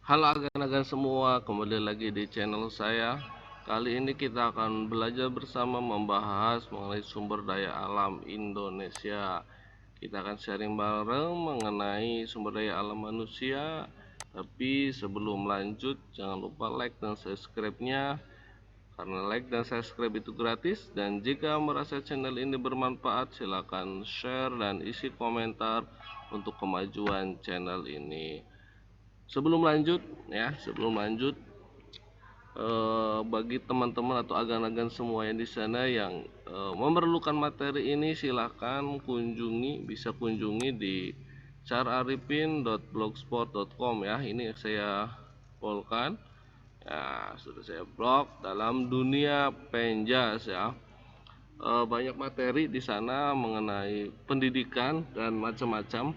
Halo agan-agan semua, kembali lagi di channel saya. Kali ini kita akan belajar bersama membahas mengenai sumber daya alam Indonesia. Kita akan sharing bareng mengenai sumber daya alam manusia. Tapi sebelum lanjut, jangan lupa like dan subscribe-nya. Karena like dan subscribe itu gratis. Dan jika merasa channel ini bermanfaat, silakan share dan isi komentar untuk kemajuan channel ini. Sebelum lanjut, bagi teman-teman atau agan-agan semua yang di sana yang memerlukan materi ini, silahkan bisa kunjungi di cararifin.blogspot.com ya. Ini saya polkan ya, sudah saya blog dalam dunia penjas ya. Banyak materi di sana mengenai pendidikan dan macam-macam.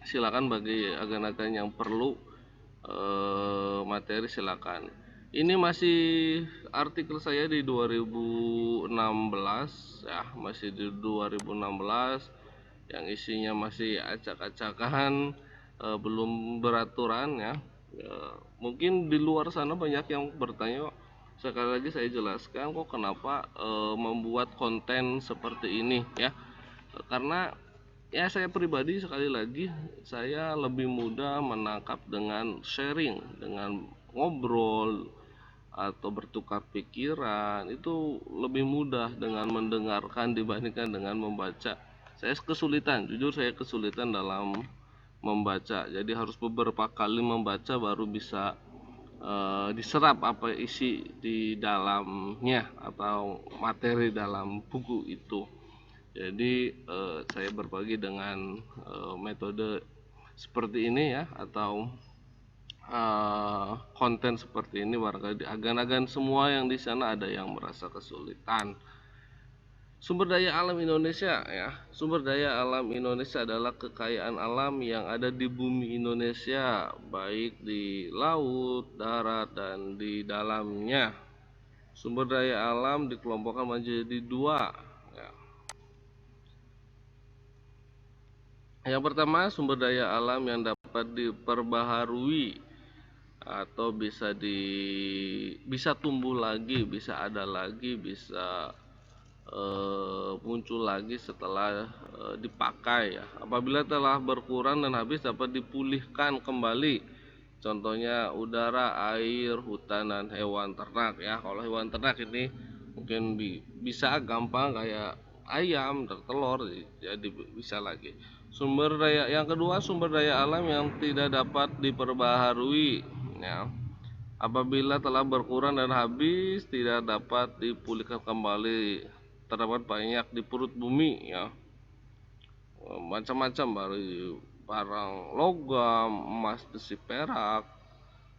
Silakan bagi agan-agan yang perlu materi, silakan. Ini masih artikel saya di 2016 ya, masih di 2016 yang isinya masih acak-acakan, belum beraturan ya. Mungkin di luar sana banyak yang bertanya. Sekali lagi saya jelaskan kok kenapa membuat konten seperti ini ya. Karena ya saya pribadi, sekali lagi, saya lebih mudah menangkap dengan sharing, dengan ngobrol atau bertukar pikiran. Itu lebih mudah dengan mendengarkan dibandingkan dengan membaca. Jujur saya kesulitan dalam membaca. Jadi harus beberapa kali membaca baru bisa diserap apa isi di dalamnya atau materi dalam buku itu. Jadi saya berbagi dengan metode seperti ini ya, atau konten seperti ini. Barangkali agan-agan semua yang di sana ada yang merasa kesulitan. Sumber daya alam Indonesia ya. Sumber daya alam Indonesia adalah kekayaan alam yang ada di bumi Indonesia, baik di laut, darat, dan di dalamnya. Sumber daya alam dikelompokkan menjadi dua ya. Yang pertama, sumber daya alam yang dapat diperbaharui atau bisa tumbuh lagi, bisa ada lagi, bisa muncul lagi setelah dipakai ya. Apabila telah berkurang dan habis, dapat dipulihkan kembali. Contohnya udara, air, hutan, dan hewan ternak ya. Kalau hewan ternak ini mungkin bisa gampang kayak ayam, telur, jadi bisa lagi. Sumber daya yang kedua, sumber daya alam yang tidak dapat diperbaharui ya. Apabila telah berkurang dan habis, tidak dapat dipulihkan kembali. Terdapat banyak di perut bumi ya, macam-macam, barang logam, emas, besi, perak,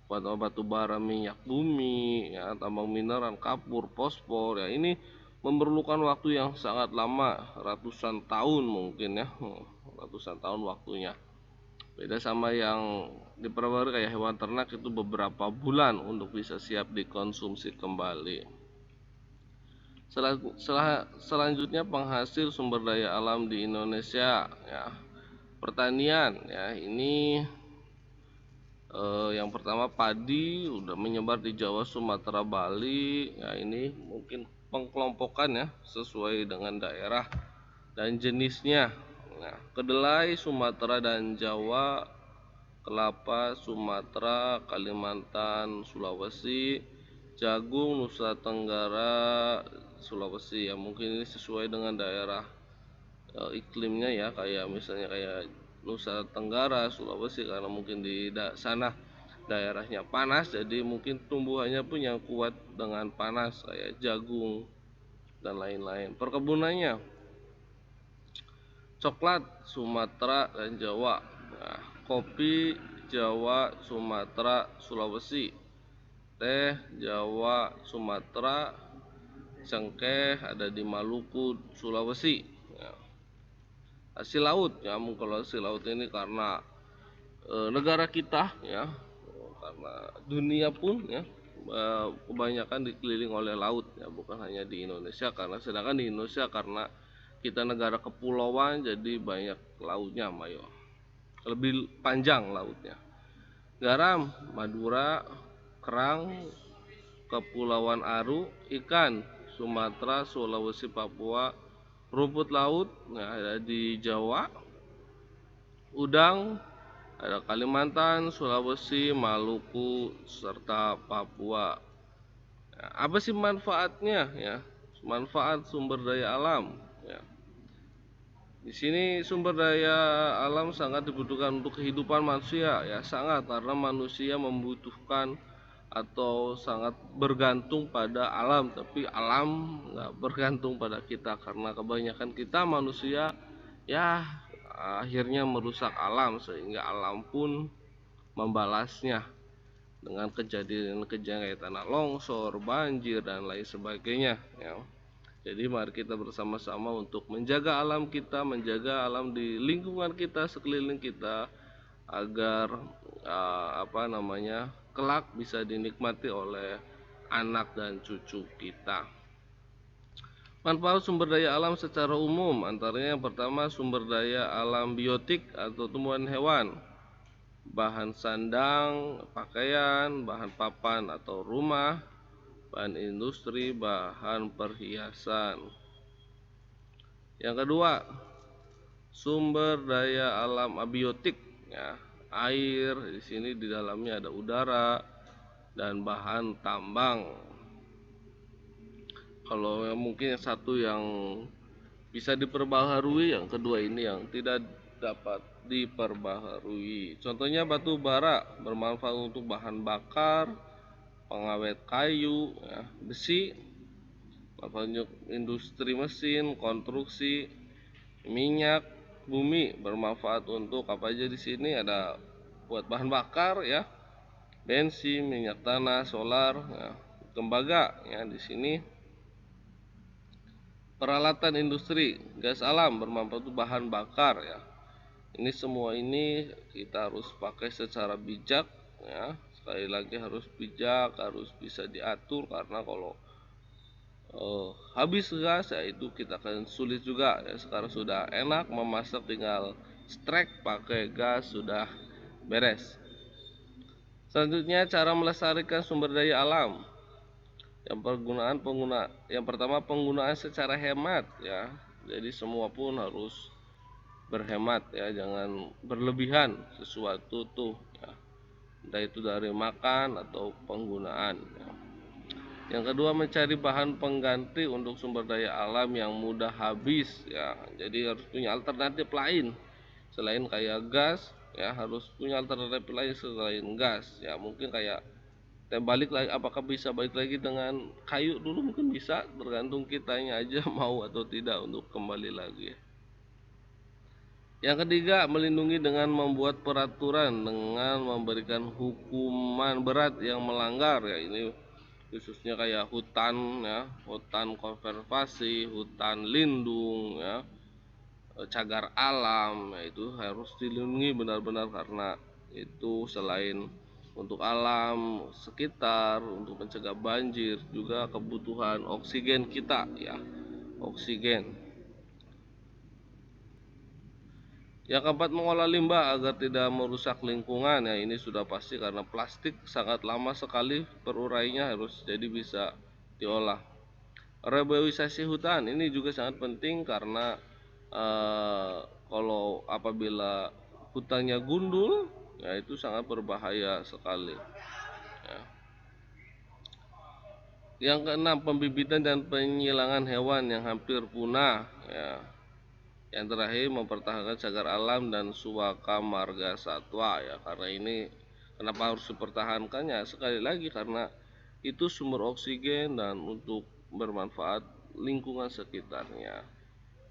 batu bara, minyak bumi ya, tambang mineral, kapur, fosfor ya. Ini memerlukan waktu yang sangat lama, ratusan tahun mungkin ya, ratusan tahun waktunya. Beda sama yang diperbarui kayak hewan ternak, itu beberapa bulan untuk bisa siap dikonsumsi kembali. Selanjutnya, penghasil sumber daya alam di Indonesia ya. Pertanian ya, ini yang pertama padi udah menyebar di Jawa, Sumatera, Bali ya. Ini mungkin pengkelompokan ya, sesuai dengan daerah dan jenisnya. Nah, kedelai Sumatera dan Jawa, kelapa Sumatera, Kalimantan, Sulawesi, jagung Nusa Tenggara, Sulawesi ya. Mungkin ini sesuai dengan daerah iklimnya ya, kayak misalnya kayak Nusa Tenggara, Sulawesi, karena mungkin di sana daerahnya panas, jadi mungkin tumbuhannya pun yang kuat dengan panas kayak jagung dan lain-lain. Perkebunannya coklat Sumatera dan Jawa, nah, kopi Jawa, Sumatera, Sulawesi, teh Jawa, Sumatera, cengkeh ada di Maluku, Sulawesi ya. Hasil laut ya, kalau hasil laut ini karena negara kita ya, karena dunia pun ya, kebanyakan dikelilingi oleh laut ya, bukan hanya di Indonesia. Sedangkan di Indonesia karena kita negara kepulauan, jadi banyak lautnya, lebih panjang lautnya. garam Madura, kerang Kepulauan Aru, ikan Sumatera, Sulawesi, Papua, rumput laut ada di Jawa, udang ada Kalimantan, Sulawesi, Maluku, serta Papua. Nah, apa sih manfaatnya ya? Manfaat sumber daya alam ya. Di sini sumber daya alam sangat dibutuhkan untuk kehidupan manusia ya, sangat, karena manusia membutuhkan atau sangat bergantung pada alam, tapi alam nggak bergantung pada kita karena kebanyakan kita manusia ya akhirnya merusak alam sehingga alam pun membalasnya dengan kejadian-kejadian kayak tanah longsor, banjir dan lain sebagainya ya. Jadi mari kita bersama-sama untuk menjaga alam kita, menjaga alam di lingkungan kita, sekeliling kita, agar kelak bisa dinikmati oleh anak dan cucu kita. Manfaat sumber daya alam secara umum, antaranya yang pertama sumber daya alam biotik atau tumbuhan hewan, bahan sandang, pakaian, bahan papan atau rumah, bahan industri, bahan perhiasan. Yang kedua, sumber daya alam abiotik ya, air, di sini di dalamnya ada udara dan bahan tambang. Kalau mungkin yang satu yang bisa diperbaharui, yang kedua ini yang tidak dapat diperbaharui. Contohnya batu bara bermanfaat untuk bahan bakar, pengawet kayu ya, besi, manfaat industri mesin, konstruksi, minyak bumi bermanfaat untuk apa aja, di sini ada buat bahan bakar ya, bensin, minyak tanah, solar ya, tembaga ya, di sini peralatan industri, gas alam bermanfaat untuk bahan bakar ya. Ini semua ini kita harus pakai secara bijak ya. Sekali lagi harus bijak, harus bisa diatur, karena kalau habis gas ya itu kita akan sulit juga ya. Sekarang sudah enak memasak, tinggal strek pakai gas sudah beres. Selanjutnya cara melestarikan sumber daya alam. Yang pertama penggunaan secara hemat ya. Jadi semua pun harus berhemat ya, jangan berlebihan sesuatu tuh ya. Entah itu dari makan atau penggunaan ya. Yang kedua mencari bahan pengganti untuk sumber daya alam yang mudah habis ya. Jadi harus punya alternatif lain selain kayak gas ya, harus punya alternatif lain selain gas ya. Mungkin kayak balik lagi, apakah bisa balik lagi dengan kayu dulu, mungkin bisa, tergantung kitanya aja mau atau tidak untuk kembali lagi. Yang ketiga, melindungi dengan membuat peraturan dengan memberikan hukuman berat yang melanggar ya. Ini khususnya kayak hutan ya, hutan konservasi, hutan lindung ya, cagar alam ya, itu harus dilindungi benar-benar, karena itu selain untuk alam sekitar, untuk mencegah banjir, juga kebutuhan oksigen kita ya, oksigen. Yang keempat, mengolah limbah agar tidak merusak lingkungan ya, ini sudah pasti karena plastik sangat lama sekali perurainya, harus jadi bisa diolah. Reboisasi hutan ini juga sangat penting karena kalau apabila hutannya gundul ya itu sangat berbahaya sekali ya. Yang keenam, pembibitan dan penyilangan hewan yang hampir punah ya. Yang terakhir, mempertahankan cagar alam dan suaka marga satwa ya. Karena ini kenapa harus dipertahankannya? Sekali lagi karena itu sumber oksigen dan untuk bermanfaat lingkungan sekitarnya.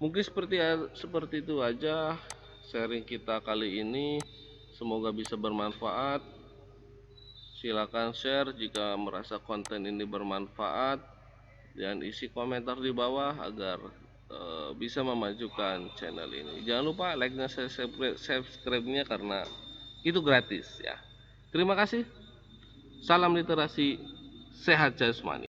Mungkin seperti itu aja sharing kita kali ini. Semoga bisa bermanfaat. Silakan share jika merasa konten ini bermanfaat, dan isi komentar di bawah agar bisa memajukan channel ini. Jangan lupa like dan subscribe-nya karena itu gratis ya. Terima kasih. Salam literasi, sehat jasmani.